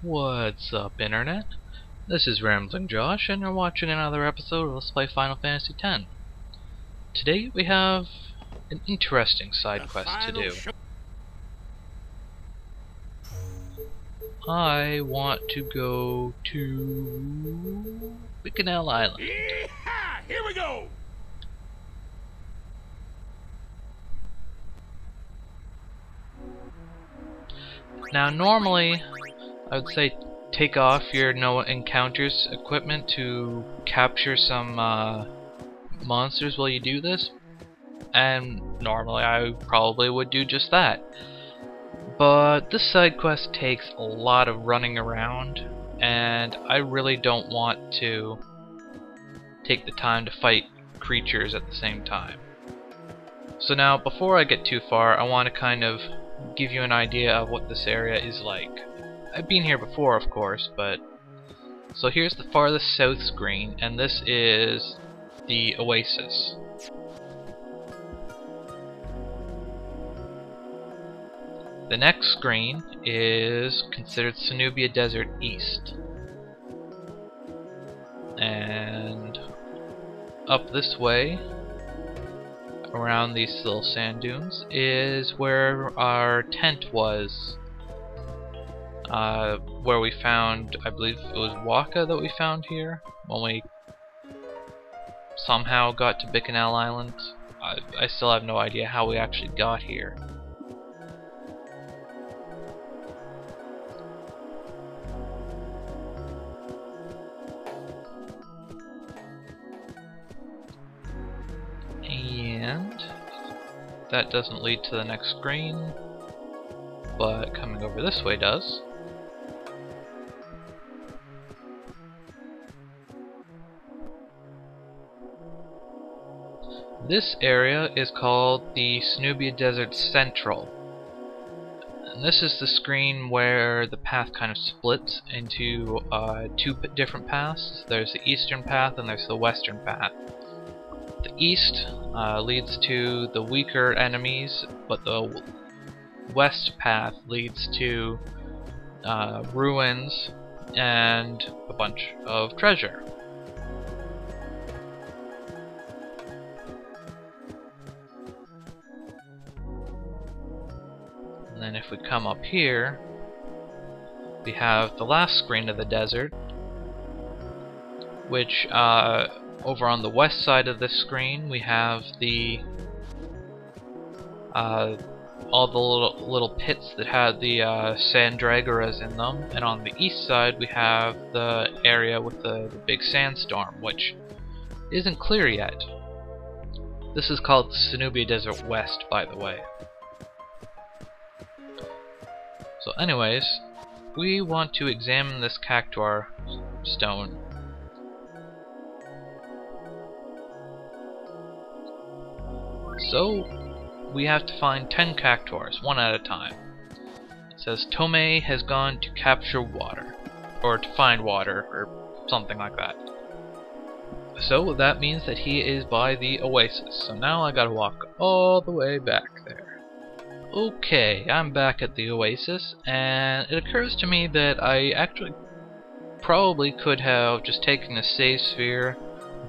What's up, Internet? This is Rambling Josh, and you're watching another episode of Let's Play Final Fantasy X. Today we have an interesting side quest to do. I want to go to Bicanel Island. Yeehaw! Here we go! Now normally, I would say take off your no encounters equipment to capture some monsters while you do this, and normally I probably would do just that. But this side quest takes a lot of running around, and I really don't want to take the time to fight creatures at the same time. So now, before I get too far, I want to kind of give you an idea of what this area is like. I've been here before, of course, but... So here's the farthest south screen, and this is the oasis. The next screen is considered Sanubia Desert East. And up this way, around these little sand dunes, is where our tent was. Where we found, I believe it was Waka that we found here, when we somehow got to Bicanel Island. I still have no idea how we actually got here. And that doesn't lead to the next screen, but coming over this way does. This area is called the Sanubia Desert Central. And this is the screen where the path kind of splits into two different paths. There's the eastern path and there's the western path. The east leads to the weaker enemies, but the west path leads to ruins and a bunch of treasure. And then if we come up here, we have the last screen of the desert, which over on the west side of this screen we have the all the little pits that had the Sandragoras in them, and on the east side we have the area with the big sandstorm, which isn't clear yet. This is called Sanubia Desert West, by the way. So anyways, we want to examine this cactuar stone. So we have to find 10 cactuars, one at a time. It says Tomei has gone to capture water, or to find water, or something like that. So that means that he is by the oasis. So now I gotta walk all the way back there. Okay, I'm back at the oasis, and it occurs to me that I actually probably could have just taken a save sphere,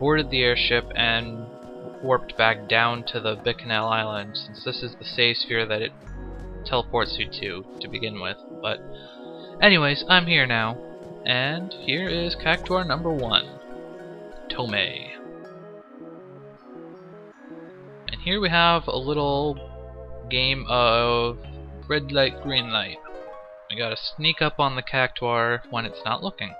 boarded the airship, and warped back down to the Bicanel Island, since this is the save sphere that it teleports you to begin with. But anyways, I'm here now, and here is cactuar number 1, Tomei. And here we have a little game of red light, green light. We gotta sneak up on the cactuar when it's not looking.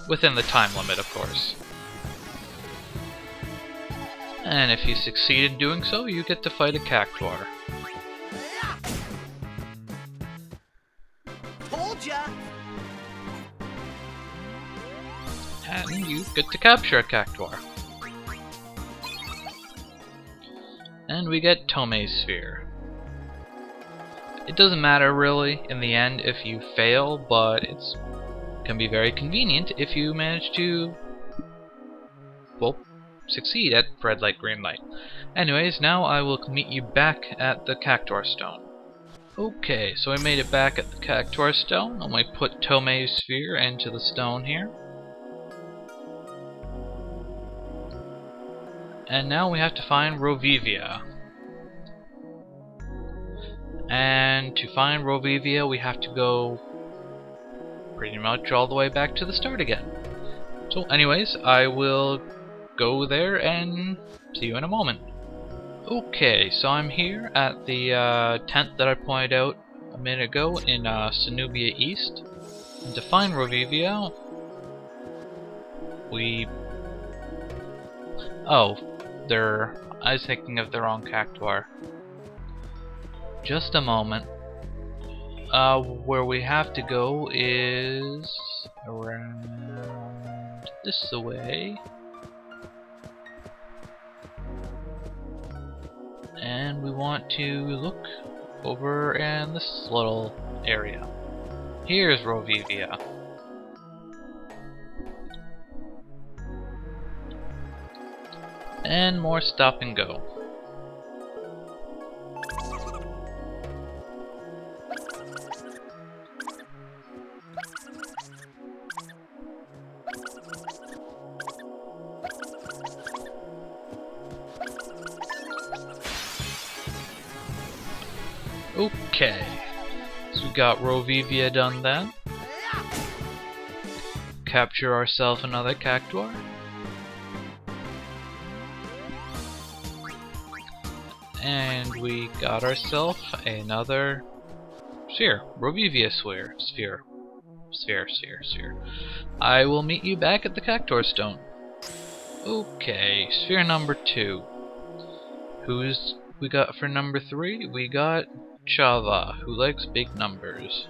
Within the time limit, of course. And if you succeed in doing so, you get to fight a cactuar. Told ya! And you get to capture a cactuar. And we get Tomei's sphere. It doesn't matter really in the end if you fail, but it's can be very convenient if you manage to, well, succeed at red light, green light. Anyways, now I will meet you back at the cactuar stone. Okay, so I made it back at the cactuar stone. I'm going to put Tomei's sphere into the stone here. And now we have to find Rivia. And to find Rivia, we have to go pretty much all the way back to the start again. So anyways, I will go there and see you in a moment. Okay, so I'm here at the tent that I pointed out a minute ago in Sanubia East. And to find Rivia, I was thinking of the wrong cactuar. Just a moment. Where we have to go is around this way. And we want to look over in this little area. Here's Rivia. And more stop and go. Okay, so we got Rivia done then. Capture ourselves another cactuar. And we got ourselves another sphere. Rivia sphere. Sphere. I will meet you back at the cactuar stone. Okay, sphere number 2. Who's we got for number 3? We got Chava, who likes big numbers.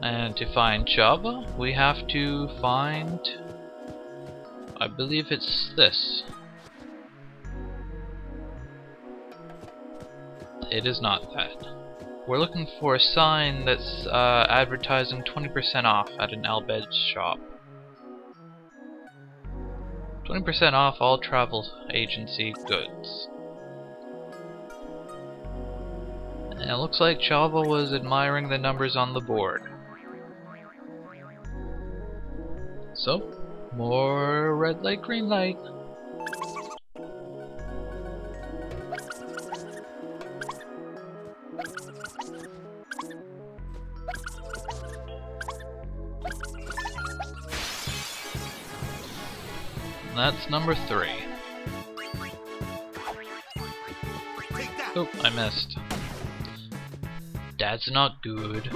And to find Chava, we have to find, I believe it's this. It is not that. We're looking for a sign that's advertising 20% off at an Albed's shop. 20% off all travel agency goods. And it looks like Chava was admiring the numbers on the board. So, more red light, green light. That's number 3. Oh, I missed. That's not good.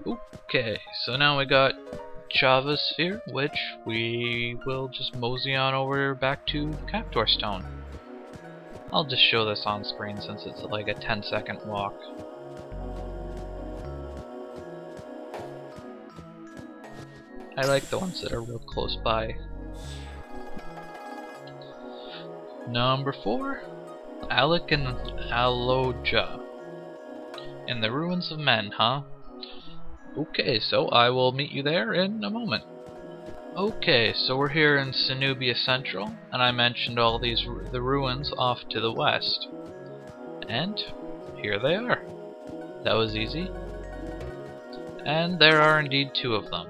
Okay, so now we got Chava's sphere, which we will just mosey on over back to Cactuar Stone. I'll just show this on screen since it's like a 10-second walk. I like the ones that are real close by. Number 4, Alec and Aloa. In the ruins of men, huh? Okay, so I will meet you there in a moment. Okay, so we're here in Sanubia Central, and I mentioned all the ruins off to the west. And here they are. That was easy. And there are indeed 2 of them.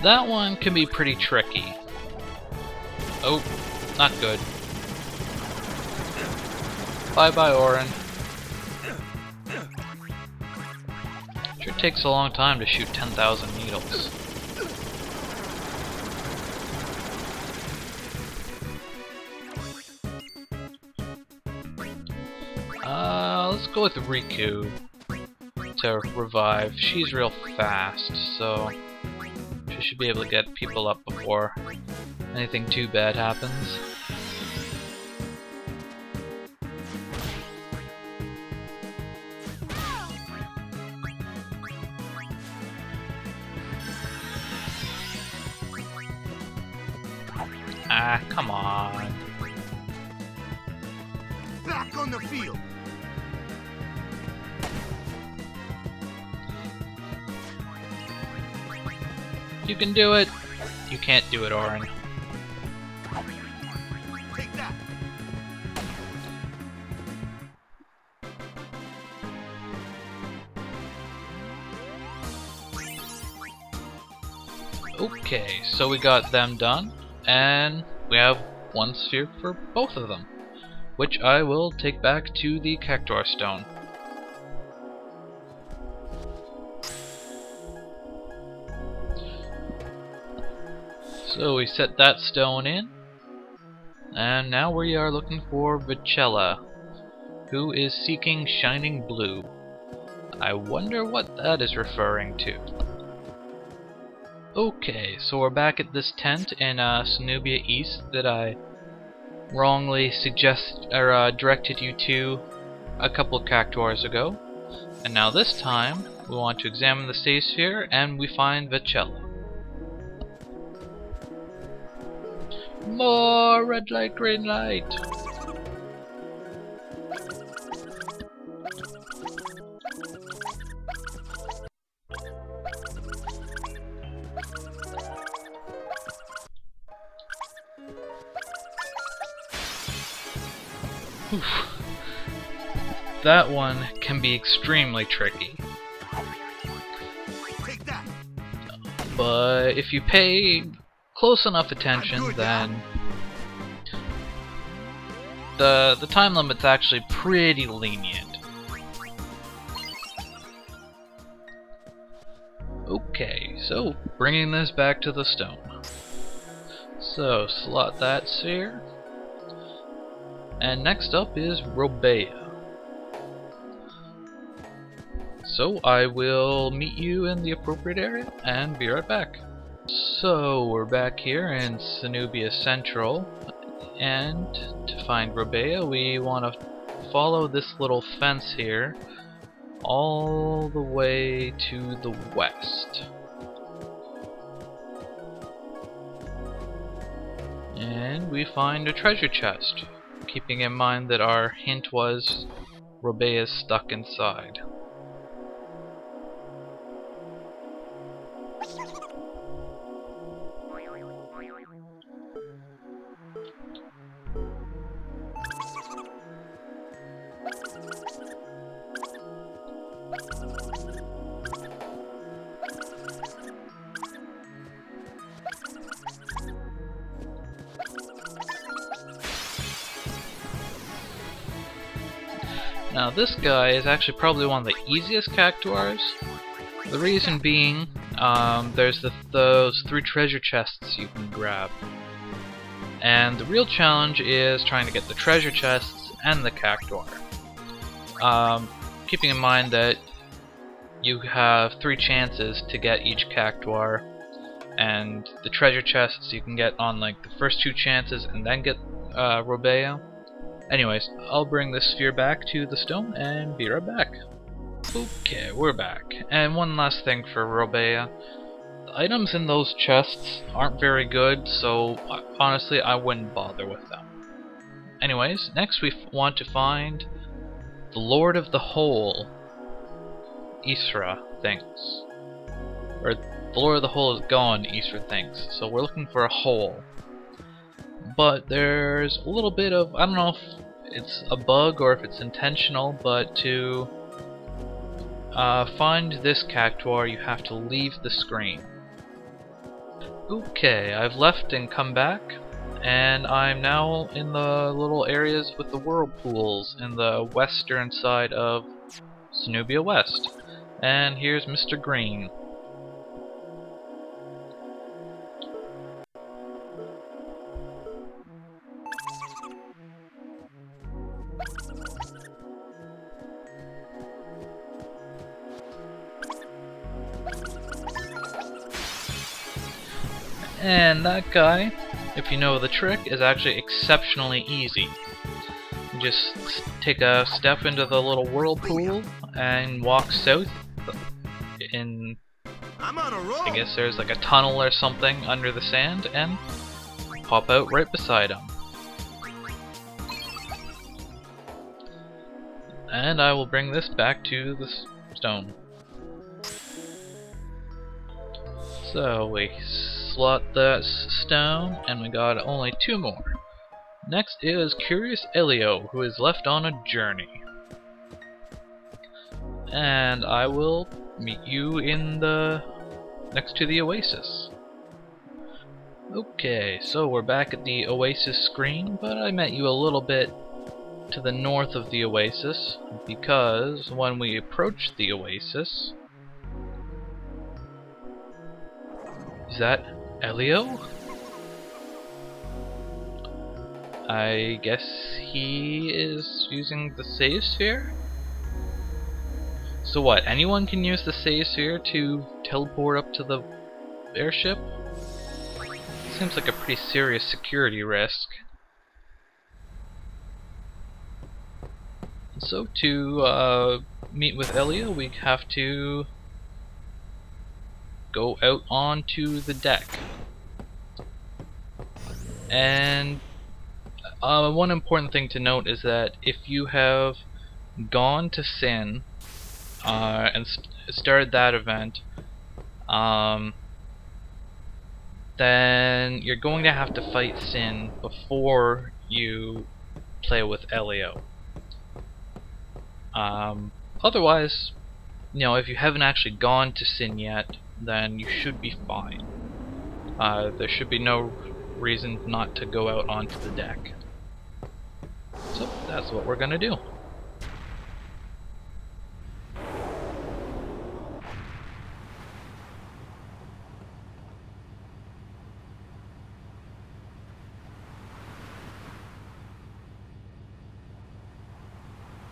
That one can be pretty tricky. Oh, not good. Bye-bye, Orin. Sure takes a long time to shoot 10,000 needles. Let's go with Riku. to revive. She's real fast, so she should be able to get people up before anything too bad happens. Ah, come on. Back on the field. You can do it. You can't do it, Orin. Take that. Okay, so we got them done, and we have one sphere for both of them, which I will take back to the cactuar stone. So we set that stone in, and now we are looking for Vella, who is seeking shining blue. I wonder what that is referring to. Okay, so we're back at this tent in Sanubia East that I wrongly directed you to a couple of cactuars ago. And now this time, we want to examine the save sphere, and we find Vella. More red light, green light! Oof. That one can be extremely tricky. Take that. But if you pay close enough attention, then the time limit's actually pretty lenient. Okay, so bringing this back to the stone. So slot that sphere. And next up is Roba. So I will meet you in the appropriate area and be right back. So we're back here in Sanubia Central, and to find Roba we want to follow this little fence here all the way to the west. And we find a treasure chest, keeping in mind that our hint was Roba is stuck inside. Now this guy is actually probably one of the easiest cactuars. The reason being, there's those 3 treasure chests you can grab. And the real challenge is trying to get the treasure chests and the cactuar. Keeping in mind that you have 3 chances to get each cactuar, and the treasure chests you can get on like the first 2 chances and then get Roba. Anyways, I'll bring this sphere back to the stone and be right back. Okay, we're back. And one last thing for Roba. The items in those chests aren't very good, so honestly I wouldn't bother with them. Anyways, next we want to find the Lord of the Hole, Isra thinks. Or the Lord of the Hole is gone, Isra thinks. So we're looking for a hole. But there's a little bit of, I don't know if it's a bug or if it's intentional, but to find this cactuar you have to leave the screen. Okay, I've left and come back, and I'm now in the little areas with the whirlpools in the western side of Sanubia West. And here's Mr. Green. And that guy, if you know the trick, is actually exceptionally easy. You just take a step into the little whirlpool and walk south in, I'm on a roll. I guess there's like a tunnel or something under the sand, and pop out right beside him. And I will bring this back to the stone. So we slot that stone, and we got only 2 more. Next is Curious Elio, who is left on a journey. And I will meet you in the next to the oasis. Okay, so we're back at the oasis screen, but I met you a little bit to the north of the oasis, because when we approached the oasis... Is that Elio? I guess he is using the save sphere? So what, anyone can use the save sphere to teleport up to the airship? Seems like a pretty serious security risk. So to meet with Elio, we have to go out onto the deck. And one important thing to note is that if you have gone to Sin and started that event, then you're going to have to fight Sin before you play with Elio. Otherwise, you know, if you haven't actually gone to Sin yet, then you should be fine. There should be no reason not to go out onto the deck. So that's what we're gonna do.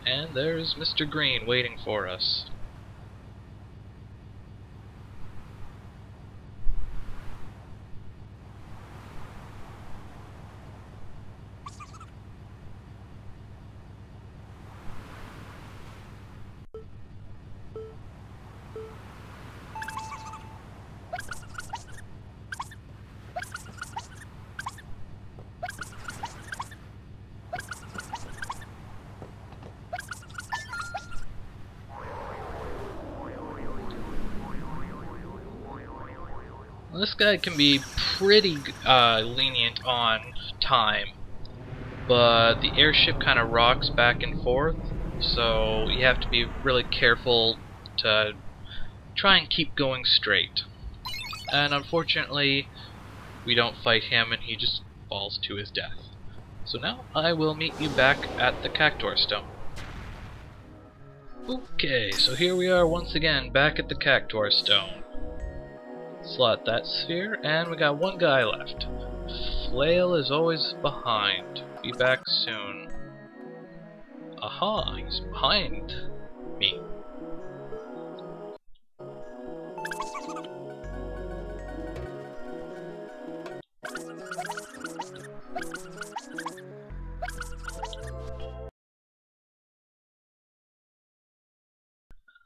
And there's Mr. Green waiting for us. This guy can be pretty lenient on time, but the airship kind of rocks back and forth, so you have to be really careful to try and keep going straight. And unfortunately, we don't fight him and he just falls to his death. So now I will meet you back at the cactuar stone. Okay, so here we are once again back at the cactuar stone. Slot that sphere, and we got 1 guy left. Flail is always behind. Be back soon. Aha, he's behind me.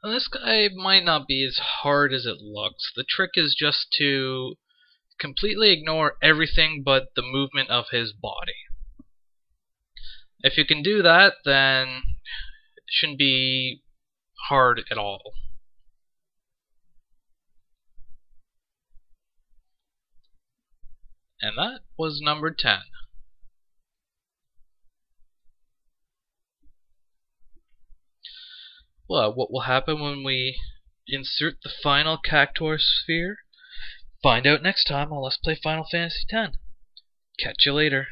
This guy might not be as hard as it looks. The trick is just to completely ignore everything but the movement of his body. If you can do that, then it shouldn't be hard at all. And that was number 10. Well, what will happen when we insert the final cactuar sphere? Find out next time on Let's Play Final Fantasy X. Catch you later.